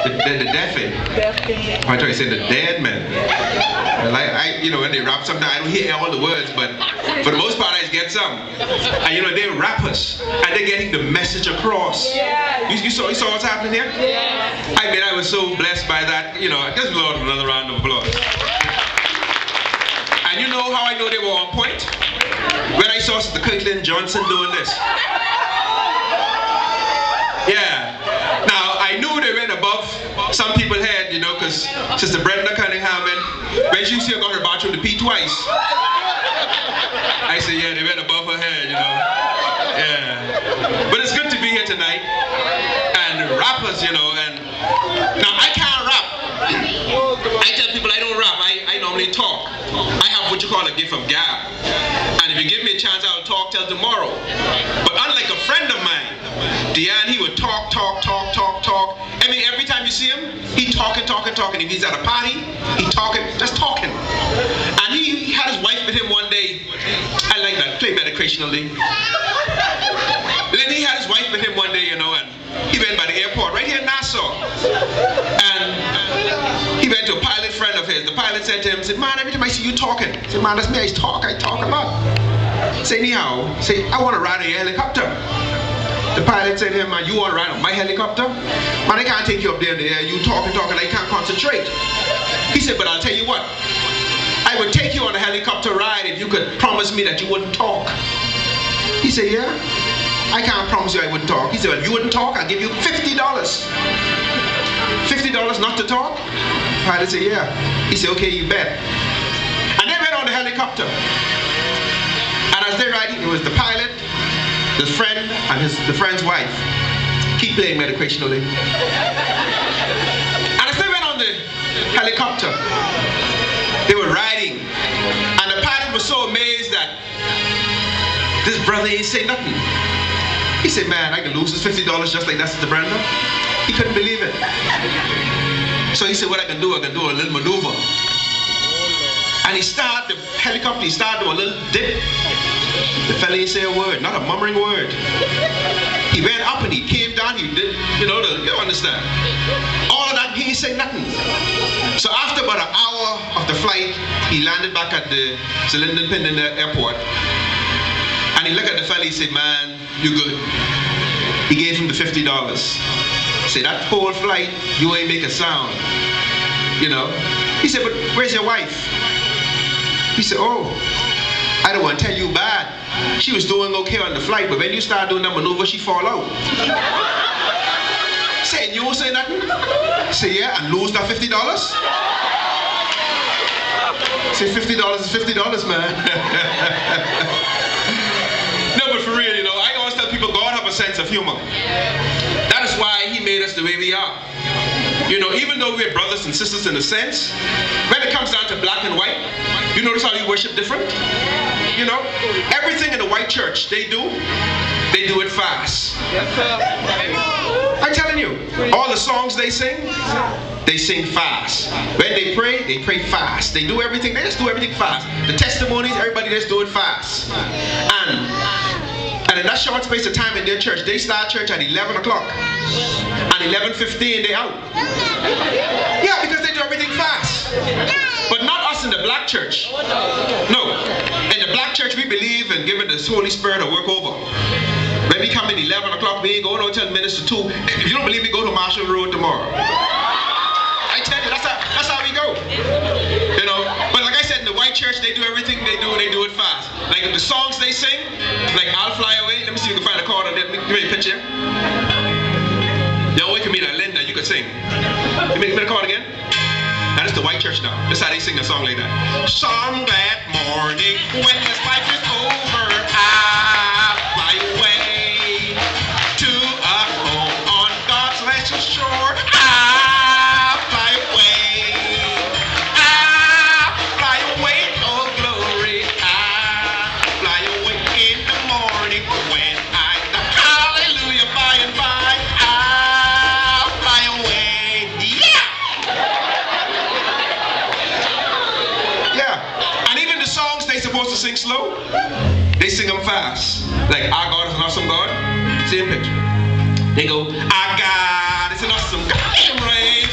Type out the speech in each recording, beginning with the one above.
The deaf I try to say the dead man. Like you know, when they rap sometimes I don't hear all the words, but for the most part I get some. And you know, they're rappers and they're getting the message across. You saw what's happening here? I mean, I was so blessed by that. You know, just Lord, another round of applause. And you know how I know they were on point? When I saw Sister Kirkland Johnson doing this. Yeah. Now, I knew they went above some people's head, you know, because Sister Brenda Cunningham, when she still got her bathroom to pee twice, I said, yeah, they went above her head, you know. Yeah. But it's good to be here tonight. And rappers, you know, and now I can't rap. I tell people I don't rap, I normally talk. I have what you call a gift of gab. And if you give me a chance, I'll talk till tomorrow. But unlike a friend of mine, Deanne, he would talk. I mean, every time you see him, he talking. If he's at a party, he talking, just talking. And he had his wife with him one day. I like that, play recreationally. Then he had his wife with him one day, you know, and he went by the airport right here in Nassau. And he went to a pilot friend of his. The pilot said to him, said, man, every time I see you talking, I said, man, that's me, I talk a lot. Say, anyhow, say, I want to ride a helicopter. The pilot said to him, man, you want to ride on my helicopter? Man, I can't take you up there in the air, you talking, I can't concentrate. He said, but I'll tell you what, I would take you on a helicopter ride if you could promise me that you wouldn't talk. He said, yeah, I can't promise you I wouldn't talk. He said, well, if you wouldn't talk, I'll give you $50. $50 not to talk? The pilot said, yeah. He said, okay, you bet. And they went on the helicopter. And as they're riding, it was the pilot, the friend, and the friend's wife. Keep playing recreationally. And as they went on the helicopter, they were riding. And the pilot was so amazed that this brother ain't say nothing. He said, man, I can lose this $50 just like that, Sister Brenda. He couldn't believe it. So he said, what I can do a little maneuver. And he started the helicopter, he started doing a little dip. The fella didn't say a word, not a murmuring word. He went up and he came down, he did, you understand. All of that, he didn't say nothing. So after about an hour of the flight, he landed back at the Linden Pin in the airport. And he looked at the fella, he said, man, you good. He gave him the $50. He said, that whole flight, you ain't make a sound. You know? He said, but where's your wife? He said, oh, I don't want to tell you bad. She was doing okay on the flight, but when you start doing that maneuver, she fall out. Say, you won't say nothing? Say, yeah, and lose that $50? Say, $50 is $50, man. No, but for real, you know, I always tell people God have a sense of humor. That is why he made us the way we are. You know, even though we're brothers and sisters in a sense, when it comes down to black and white, you notice how we worship different? You know, everything in the white church they do it fast. I'm telling you, all the songs they sing fast. When they pray fast. They do everything, they just do everything fast. The testimonies, everybody just do it fast. And in that short space of time in their church, they start church at 11 o'clock. And 11:15 they out. Yeah, because they do everything fast. But not us in the black church. No. In the black church, we believe in giving the Holy Spirit a work over. When we come in 11 o'clock, we ain't going until minutes to 2. If you don't believe me, go to Marshall Road tomorrow. I tell you, that's how we go. You know, but like I said, in the white church, they do everything they do it fast. Like if the songs they sing, like I'll Fly Away. Let me see if you can find a chord on that. Give me a picture. Yo, wait for me that Linda, you could sing. Give me the chord again. That is the white church now. That's how they sing a song like that. Some that morning when this life is over, I'll fly away to a home on God's celestial shore. I'll fly away. I'll fly away, oh glory. I'll fly away in the morning when I die. Hallelujah, by and by. I'll fly away. Yeah! Supposed to sing slow, they sing them fast. Like our God is an awesome God. Same picture. They go, our God is an awesome God. Rain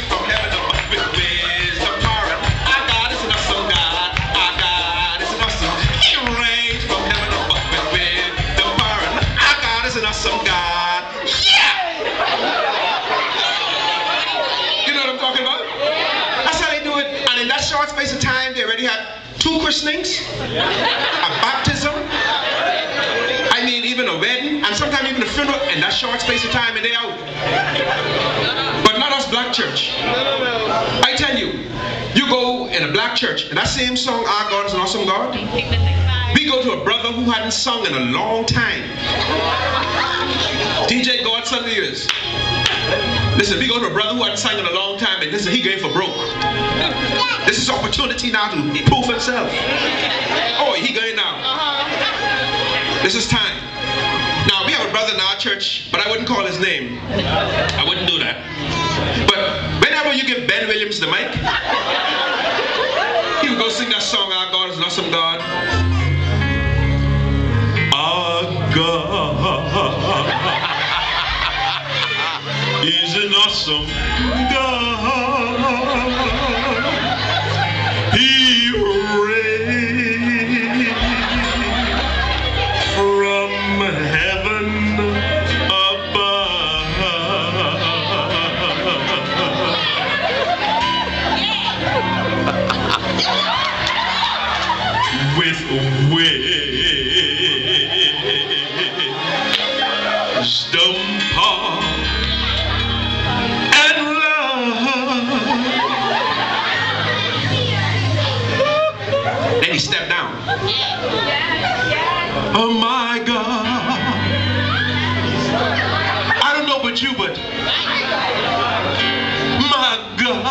short space of time, they already had 2 christenings, a baptism, I mean even a wedding, and sometimes even a funeral in that short space of time, and they're out. But not us black church. I tell you, you go in a black church, and that same song, Our God is an Awesome God, we go to a brother who hadn't sung in a long time. DJ Godson years. Listen, we go to a brother who hadn't sung in a long time, and listen, he going for broke. This is opportunity now to prove himself. Oh, he going now. This is time. Now, we have a brother in our church, but I wouldn't call his name. I wouldn't do that. But whenever you give Ben Williams the mic, he would go sing that song, Our God is an Awesome God. Our God is an awesome God. He reigns from heaven above with wisdom, power, and love. Then he stepped down. Oh my God. I don't know about you, but my God,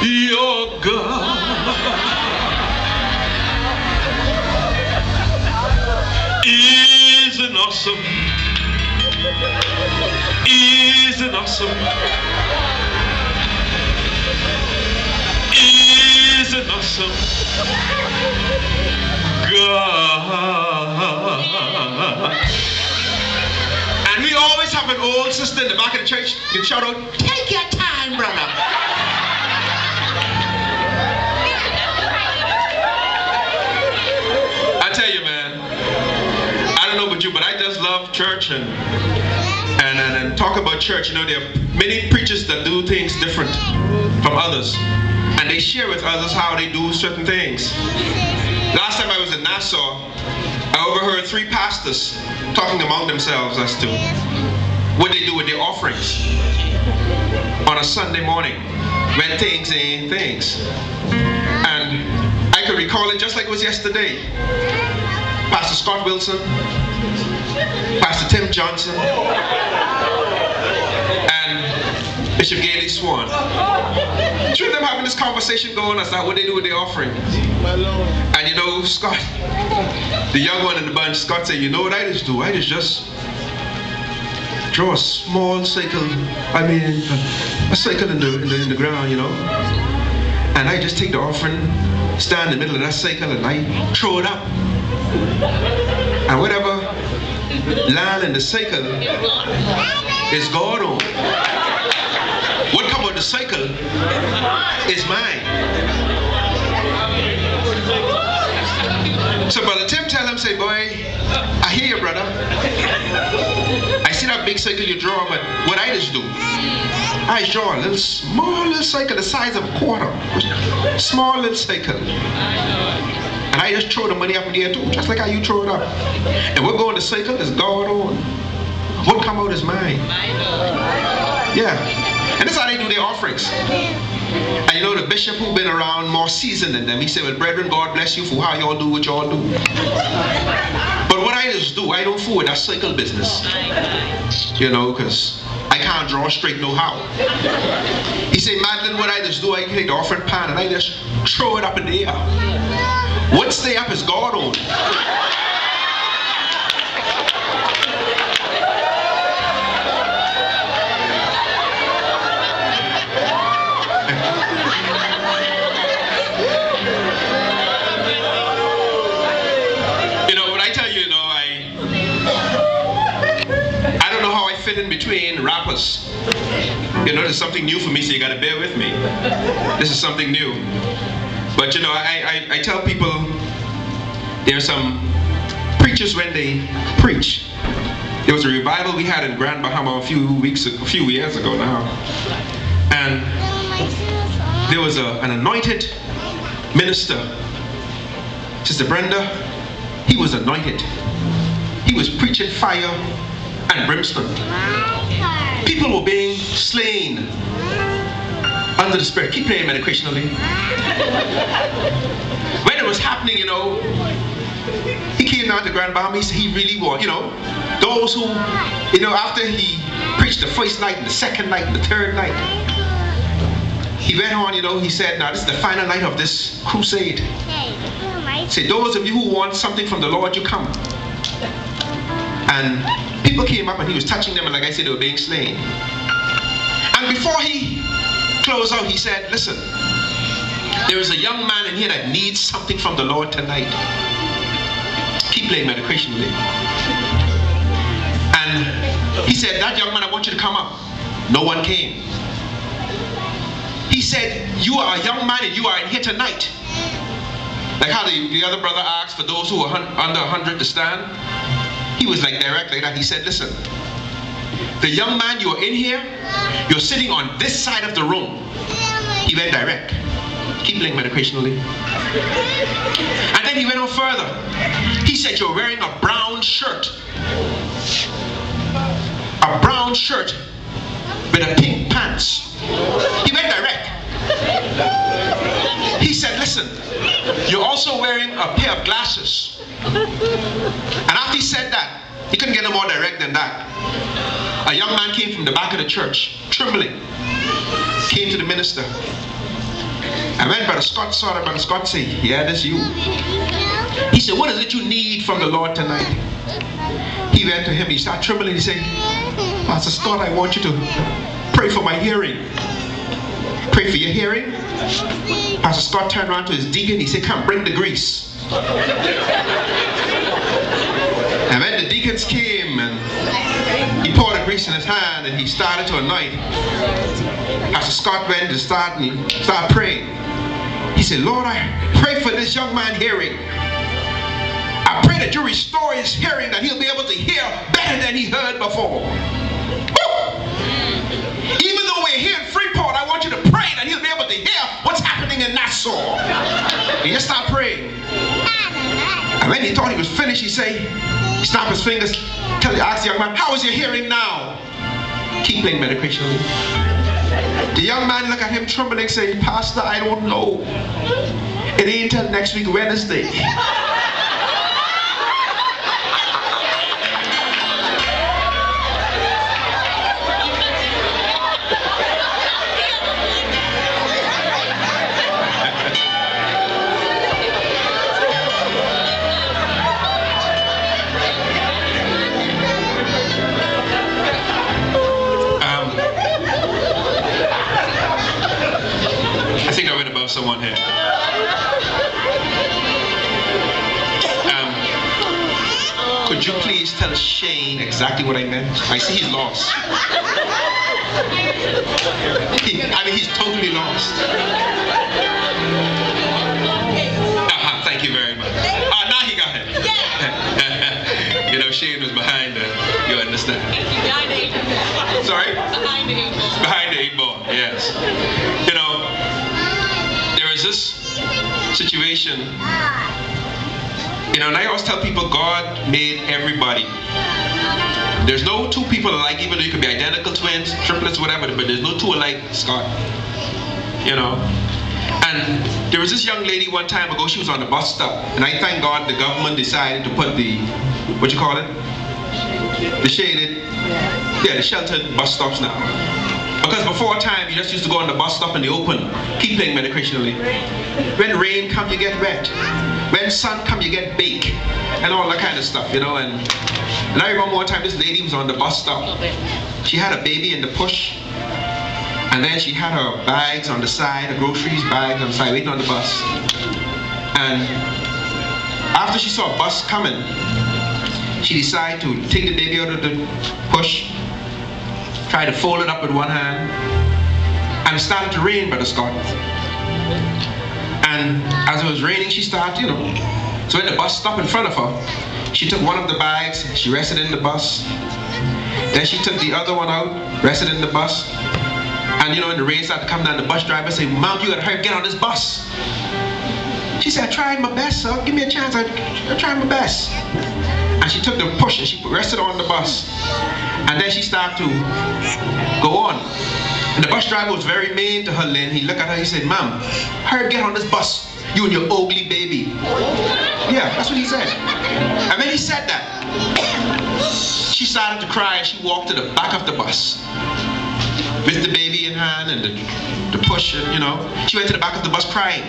your God is an awesome, is an awesome, is an awesome God. And we always have an old sister in the back of the church that shout out, take your time, brother. I tell you, man, I don't know about you, but I just love church and talk about church. You know, there are many preachers that do things different from others, and they share with others how they do certain things. Last time I was in Nassau, I overheard 3 pastors talking among themselves as to what they do with their offerings on a Sunday morning when things ain't things. And I could recall it just like it was yesterday. Pastor Scott Wilson, Pastor Tim Johnson, and Bishop Gailey Swan. Three of them having this conversation going as to what they do with their offering. And you know, Scott, the young one in the bunch, Scott said, you know what I just do? I just draw a small circle, I mean, a circle in the ground, you know. And I just take the offering, stand in the middle of that circle, and I throw it up. And whatever land in the circle is God on. What come out the circle is mine. So Brother Tim tell him, say, boy, I hear you, brother. I see that big circle you draw, but what I just do, I draw a small little circle the size of a quarter. Small little circle. And I just throw the money up in the air too, just like how you throw it up. And what go in the circle is God on. What come out is mine. Yeah. And that's how they do their offerings. And you know, the bishop who been around more seasoned than them, he said, well, brethren, God bless you for how y'all do what y'all do. But what I just do, I don't fool with that circle business. You know, because I can't draw straight no how. He said, Madeline, what I just do, I take the offering pan and I just throw it up in the air. What stay up is God on. In between rappers. You know, there's something new for me, so you gotta bear with me. This is something new. But you know, I tell people there are some preachers when they preach. There was a revival we had in Grand Bahama a few years ago now. And there was an anointed minister, Sister Brenda. He was anointed. He was preaching fire and brimstone. People were being slain under the Spirit. Keep playing, man, occasionally. When it was happening, you know, he came down to Grand Bahamas. He really was, you know, those who, you know, after he preached the first night and the second night and the third night, he went on, you know, he said, now this is the final night of this crusade. He said, those of you who want something from the Lord, you come. And people came up and he was touching them, and like I said, they were being slain. And before he closed out, he said, listen, there is a young man in here that needs something from the Lord tonight. Keep playing medicationally. And he said, that young man, I want you to come up. No one came. He said, you are a young man and you are in here tonight. Like how the other brother asked for those who are under 100 to stand. He was like direct like that. He said, listen, the young man, you are in here, you're sitting on this side of the room. He went direct. Keep playing medicationally. And then he went on further. He said, you're wearing a brown shirt. A brown shirt with a pink pants. He went direct. He said, listen, you're also wearing a pair of glasses. And after he said that, he couldn't get no more direct than that. A young man came from the back of the church, trembling, came to the minister. And when Brother Scott saw that, Brother Scott said, yeah, that's you. He said, what is it you need from the Lord tonight? He went to him, he started trembling, he said, Pastor Scott, I want you to pray for my hearing. Pray for your hearing? Pastor Scott turned around to his deacon, he said, come, bring the grease. And when the deacons came and he poured the grease in his hand and he started to anoint, Pastor Scott went to start and he started praying. He said, Lord, I pray for this young man hearing. I pray that you restore his hearing, that he'll be able to hear better than he heard before. Woo! Even though we're here in Freeport, I want you to pray that he'll be able to hear what's happening in Nassau. And just start praying. And when he thought he was finished, he snapped his fingers, asked the young man, how is your hearing now? Keep playing medicationally. The young man looked at him trembling, saying, Pastor, I don't know. It ain't until next week, Wednesday. I think I went above someone here. Could you please tell Shane exactly what I meant? I see he's lost. He's totally lost. Thank you very much. Now he got it. You know, Shane was behind you understand. Behind the 8 ball. Sorry? Behind the 8 ball. Behind the 8 ball, yes. You know, there is this situation, you know, and I always tell people God made everybody. There's no two people alike, even though you could be identical twins, triplets, whatever, but there's no two alike, Scott. You know? And there was this young lady one time ago, she was on the bus stop, and I thank God the government decided to put the, what you call it? The shaded, yeah, the sheltered bus stops now. Because before time, you just used to go on the bus stop in the open, keep playing medicationally. When rain come, you get wet. When sun come, you get baked, and all that kind of stuff, you know. And I remember one time this lady was on the bus stop. She had a baby in the push, and then she had her bags on the side, her groceries bags on the side, waiting on the bus. And after she saw a bus coming, she decided to take the baby out of the push, try to fold it up with one hand, and it started to rain, Brother Scott. And as it was raining, she started, you know, so when the bus stopped in front of her, she took one of the bags, she rested in the bus. Then she took the other one out, rested in the bus. And you know, when the rain started to come down, the bus driver said, "Mom, you gotta hurry, get on this bus." She said, "I tried my best, sir. Give me a chance. I tried my best." And she took the push and she rested on the bus. And then she started to go on. And the bus driver was very mean to her, Lynn. He looked at her, he said, "Ma'am, hurry, get on this bus. You and your ugly baby." Yeah, that's what he said. And when he said that, she started to cry and she walked to the back of the bus with the baby in hand and the push, and, you know, she went to the back of the bus crying.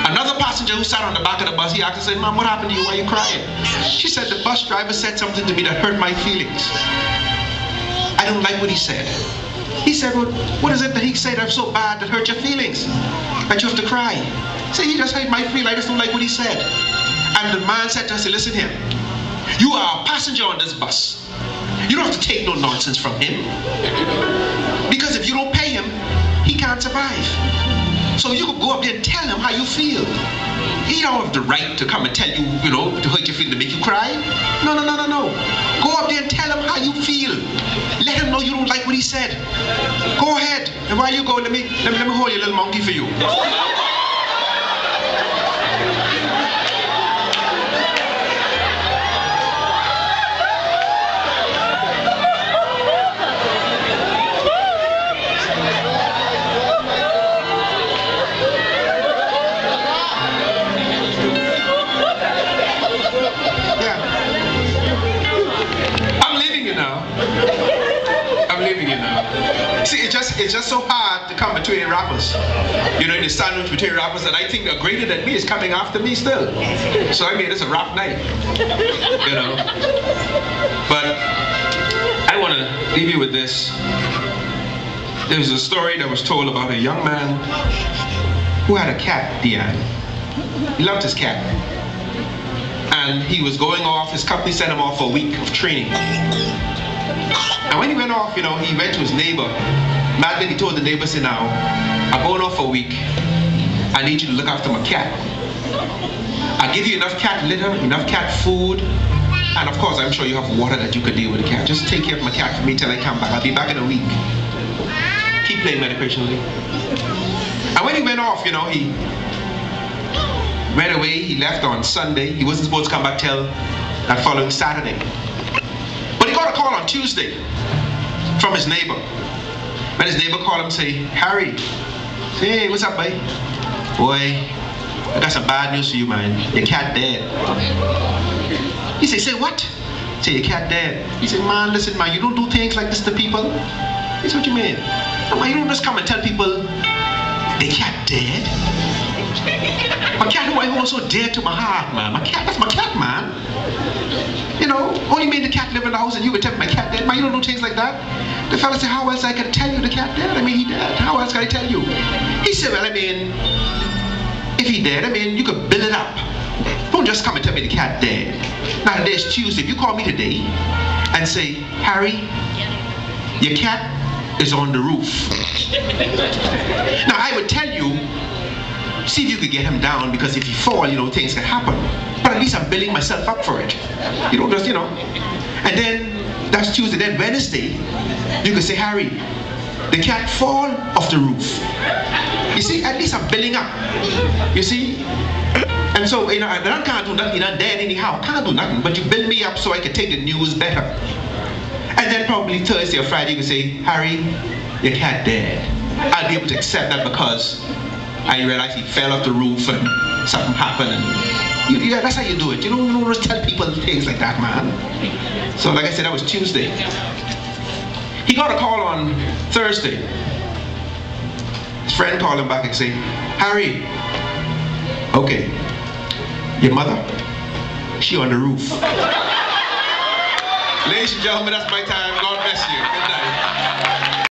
Another passenger who sat on the back of the bus, he asked her, said, "Mom, what happened to you? Why are you crying?" She said, "The bus driver said something to me that hurt my feelings. I don't like what he said." He said, "Well, what is it that he said that's so bad that hurt your feelings, that you have to cry?" Say, "He just hurt my feelings. I just don't like what he said." And the man said to her, "Listen here, you are a passenger on this bus. You don't have to take no nonsense from him. Because if you don't pay him, he can't survive. So you could go up there and tell him how you feel. He don't have the right to come and tell you, you know, to hurt your feelings, to make you cry. No. Go up there and tell him how you feel. Let him know you don't like what he said. Go ahead. And while you go, let me hold your little monkey for you." See, it's just so hard to come between rappers. You know, in the sandwich between rappers that I think are greater than me is coming after me still. So I mean, it's a rap night. You know. But I want to leave you with this. There was a story that was told about a young man who had a cat, Diane. He loved his cat. And he was going off, his company sent him off for a week of training. And when he went off, you know, he went to his neighbor. Madly, he told the neighbor, said, "Now, I'm going off for a week. I need you to look after my cat. I'll give you enough cat litter, enough cat food, and of course, I'm sure you have water that you could deal with the cat. Just take care of my cat for me till I come back. I'll be back in a week. Keep playing recreationally." And when he went off, you know, he went away. He left on Sunday. He wasn't supposed to come back till that following Saturday. But he got a call on Tuesday from his neighbor. When his neighbor called him, say, "Harry, say, hey, what's up, boy? Boy, I got some bad news for you, man. Your cat dead." He say, "What?" Say, "Your cat dead." He said, "Man, listen, man, you don't do things like this to people." He said, "What you mean?" "No, man, you don't just come and tell people the cat dead. My cat who I hold so dear to my heart, man. My cat, that's my cat, man. You know, only made the cat live in the house and you would tell my cat dead. Man, you don't do things like that." The fella said, "How else I can tell you the cat dead? I mean, he dead. How else can I tell you?" He said, "Well, I mean, if he dead, I mean, you could build it up. Don't just come and tell me the cat dead. Now, today's Tuesday. If you call me today and say, 'Harry, your cat is on the roof.' Now, I would tell you, see if you could get him down, because if he fall, you know, things can happen. But at least I'm building myself up for it. You don't just, you know." And then, that's Tuesday. Then Wednesday, you could say, "Harry, the cat fall off the roof." You see, at least I'm building up. You see? And so, you know, I can't do nothing. You're not dead anyhow. I can't do nothing. But you build me up so I can take the news better. And then probably Thursday or Friday, you can say, "Harry, your cat dead." I'll be able to accept that because I realized he fell off the roof and something happened. And yeah, that's how you do it. You don't just tell people things like that, man. So like I said, that was Tuesday. He got a call on Thursday. His friend called him back and said, "Harry, okay, your mother, she on the roof." Ladies and gentlemen, that's my time. God bless you. Good night.